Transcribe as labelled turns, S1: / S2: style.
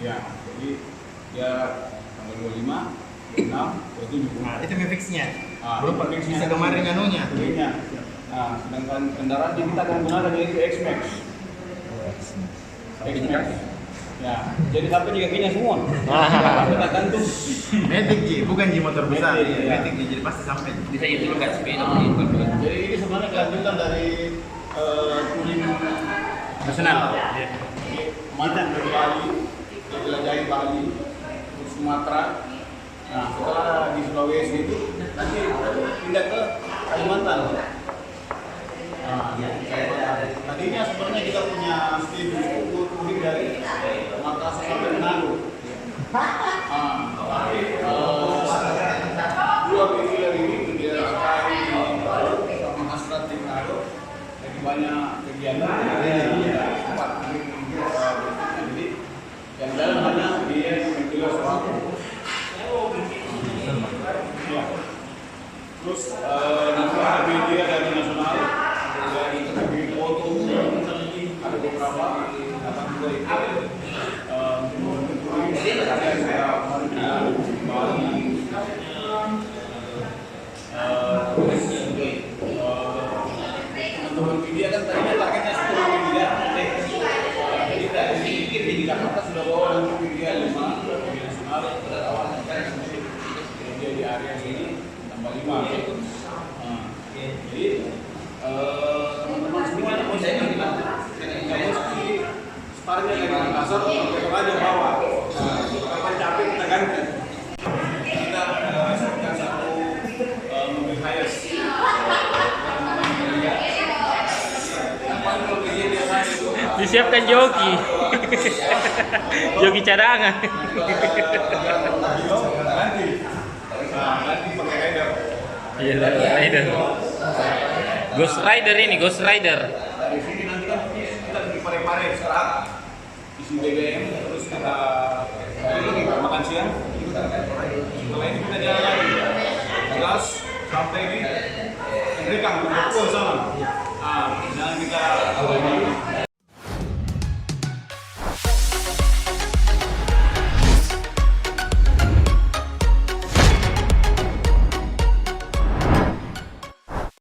S1: Ya, jadi ya tanggal 25, 26, 27.
S2: Nah, itu fixnya.
S1: Belum
S2: Bisa kemarin anunya.
S1: Nah, sedangkan kendaraan yang kita akan gunakan yaitu X-Max. X-Max. Ya, jadi sampai di kakinya semua. Kita gantung.
S2: Matic Ji, bukan Ji motor besar.
S1: Matic, ya.
S2: Matic Ji, jadi pasti sampai.
S3: Bisa itu juga sepeda.
S1: Jadi ini sebenarnya kelanjutan dari touring
S2: Nasional.
S1: Mantan dari Bali, jelajahi Bali, ke Sumatera. Nah, setelah di Sulawesi itu nanti pindah ke Kalimantan. Nah, tadinya sebenarnya kita punya schedule touring dari Makassar sampai Manado. Tapi dua minggu ini kegiatan sekali di Makassar di Manado, jadi banyak kegiatan. Empat minggu jadi yang jalan hanya dia menjual sesuatu. Ya. Terus nanti ada media dari nasional, dari bikin foto, ada beberapa akan juga ikut. Jadi saya Bali, teman-teman media kan tadinya targetnya 10 media. Jadi dari pikir di Jakarta sudah bawa untuk media 5 media nasional pada awalnya kan media di area sini tambah 5. Jadi teman-teman semuanya mau saya bilang nggak mesti startnya dari Makassar mereka aja bawa. Kapan capek kita ganti. Kita siapkan satu mobil hiace.
S3: Disiapkan joki. Joki cadangan.
S1: Nanti pakai rider.
S3: Iya, rider. Ghost Rider ini, Ghost Rider.
S1: Dari sini nanti kan kita di pare-pare sekarang isi BBM terus kita makan siang. Setelah ini kita jalan lagi, gas sampai di Enrekang, Bogor sana.